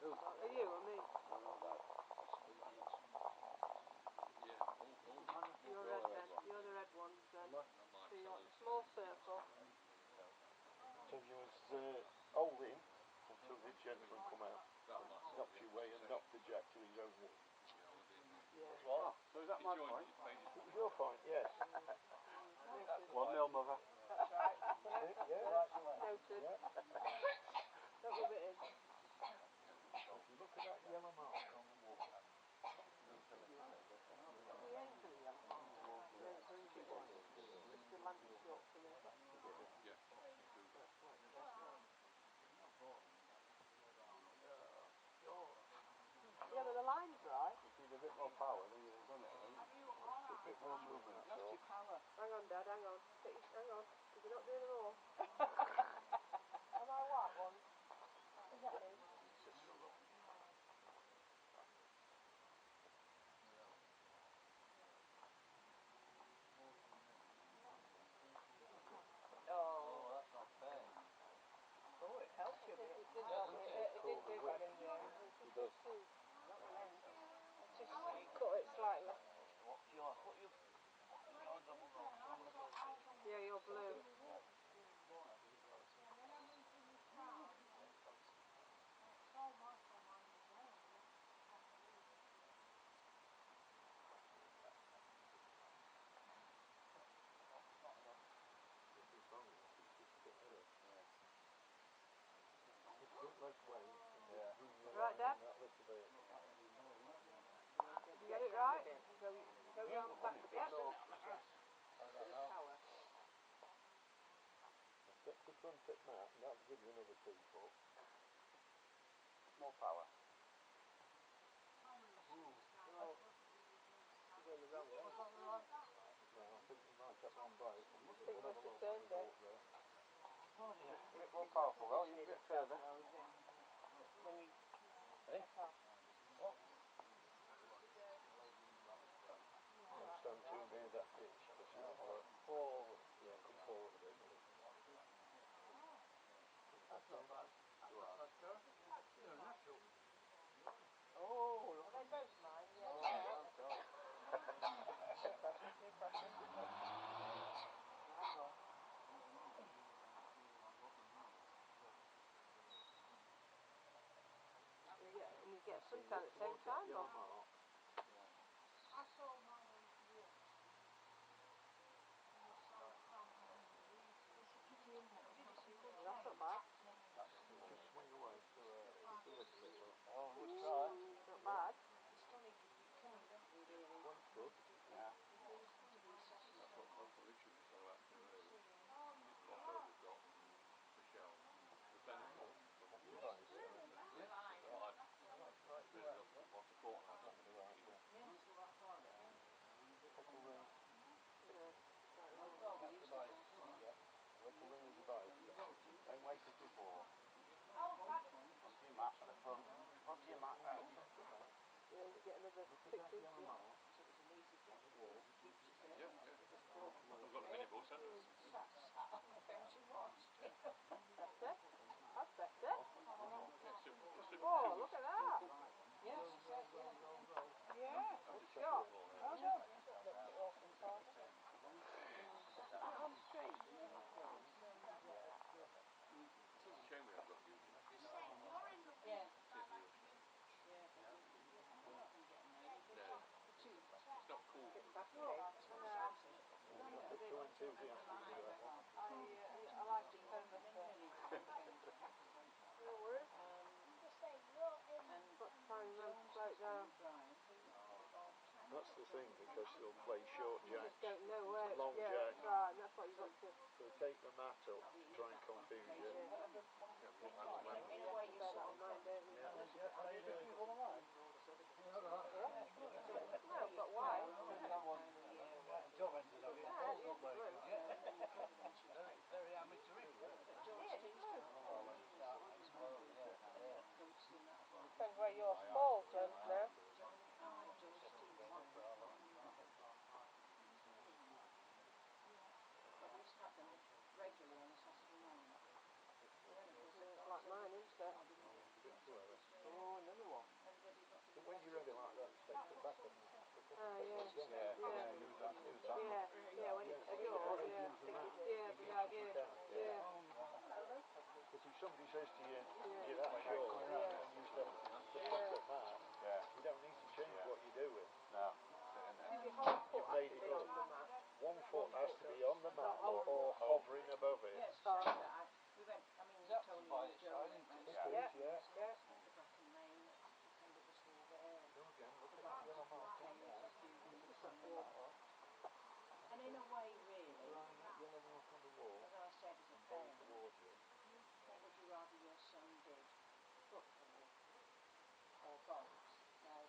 Are you or me? You're red then. You're the red ones then. So you want a small circle. So you was holding until this gentleman come out, knocked you away and knocked the jack to his own wood. Yeah. What? So is that my point? It was your point, yes. 1-0, mother. That's right. Yeah. Noted. Yeah. Don't rub it in. If you look at that yellow mark on the wall. We ain't for the yellow mark. We ain't for it. Just the landscape for me. Yeah. Yeah, but the line's right. If you had a bit more power, then you'd have done it, right? Just a bit more movement, so. Hang on, Dad, hang on. Hang on, because you're not doing them all. Am I white one? Is that me? Oh, that's not fair. Oh, it helps you a bit. It did help me. It did do that in the end. It does. Not the length. Just cut it slightly. What's yours? Put your double roll on the blue. Yeah, you're blue. Right, Dad? Did you get it right? Go round back. Yep. Power. Step to front at that, and that'll give you another 2 foot. More power. Oh. You're going the wrong way. Well, I think you might have one bite. I think I must have turned it. A bit more powerful, though. You can get further. When you Eh? Don't stand too near that pitch, because you'll fall. Yeah, come forward a bit. That's not bad. Oh, look. Are they both mine? Yeah. Oh, God. No pressure, no pressure. Hang on. And you get suntan at the same time, Yellow or? mark. That's not bad. Just swing away. Just a little bit, look. Oh, good try. Not bad. One's good. Yeah. That's what Richard was on about earlier. Although they've got the shell, the benefit from the Right. once a fortnight. That'll be right, yeah. Couple ring. Yeah. That's the bite. Yeah. Little ring is a bite. Same weight as before. Onto your mat at the front. Onto your mat now. Yeah, you get another 6 inches. Yellow mark. Yeah, yeah. I've got the mini bus, haven't I? Better? That's better. Yeah, Oh, look at that. Yes, she said, yeah. Yeah. I've just Shot. Well done. Lift it off and part of it. I'm straight. It's a shame we haven't got used to it. Yeah. Yeah. Yeah. No. It's not cool. It's fascinating. Not too enthusiastic about that. I like it so much. No worries. Got to try and slow it down. That's the thing, because they'll play short You jack, just don't know where. long Yeah, jack. that's right. And that's what you've got to. They'll take the mat up to try and confuse you. Yeah. In a way, you Bear that sort in mind, don't you? Yeah. No, I've got white. Very amateurish. Depends where your falls then now. regularly on a Saturday morning. It's like mine, isn't it? A bit slower. Oh somebody says to you, Yeah. you're that short, Yeah. and you step at that, Yeah. you don't need to change what you're doing. No. Your whole foot You've has made to it be on up. the mat. One foot has to be on the mat whole or hovering above it. Yes, Oh, so that we went, I mean, That's Tony by and its Joe own, went round It to is, Yeah. yeah. Yeah. the back in Lane, and it was all there. Go again, look The at that yellow right mark on end there. of students Just and that the wall. lot. And in a way, really, Line that yellow mark on the wall, as I said as a and parent, towards you. what would you rather your son did? Football or golf? Now,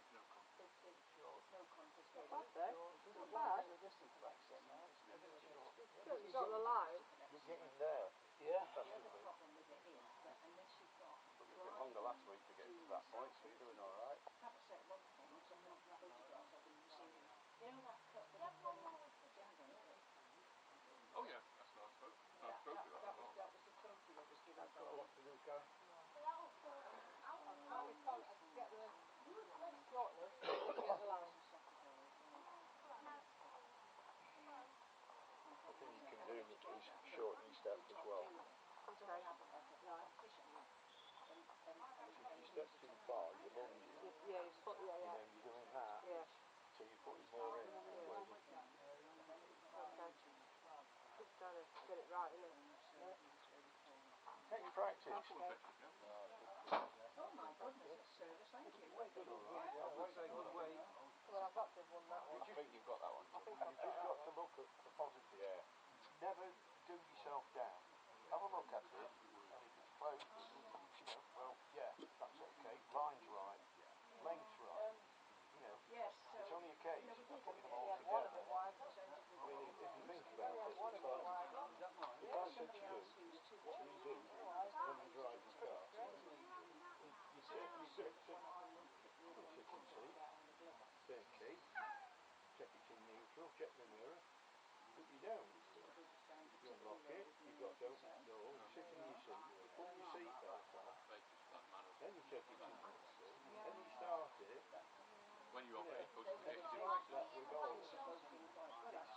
There's no contact. it's no contest Not really. bad, eh? There's Not one bad. bit of distance makes it now, isn't it? It's got the line. You're getting there. Yeah. That's The the other thing. problem with it is that unless you've got Took me a bit longer last week to get to that point, so you're doing alright. have a set one point and then photograph of them and see, you know that cut that Jim's on it? Oh yeah, that's what I spoke. I spoke to that as well. That was the trophy that was given Got a lot to do, Karen. I can get the shortness, get the line. The thing you can do is shorten your step as well. So they have it like a competition. If you step too far, you're lunging. Yeah, your foot, yeah, You yeah. know, you're doing that, Yeah. so you're putting more in. Yeah. Whereas if you Okay. Just trying to get it right, isn't it? take practice. Couple of sessions, yeah. Oh my goodness, it's service, thank you. I would say good weight. Well, I've got to have won that I one. think you've got that one. You've just got to look at the positive. Yeah. Never do yourself down. Have a look at it, and if it's close, you know, well, yeah, that's okay. Line's right, length's right. You know, Yes, so, it's only a case you know, we of did putting them He all had one a together. bit wide. I mean, if you think about He had it, one a it's bit like wide. Is that mine? if I said to somebody you, else who's too what do you do when you drive your car? You sit in your seat, kitchen seat, turn key, check it's in neutral, check the mirror, but you don't. You unlock it, you've got to open the door, you sit in your seat, you put your seatbelt on, Basic like manners. then you check it's in neutral, then you start it. When you off it, it goes to And the it's kitchen. like that with all both things like that.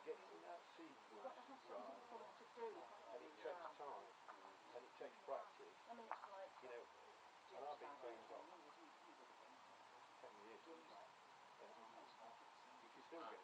getting that sequence right, To do. and it takes time, and it takes practice. I mean, it's like You know, and I've been playing golf 10 years. You can still get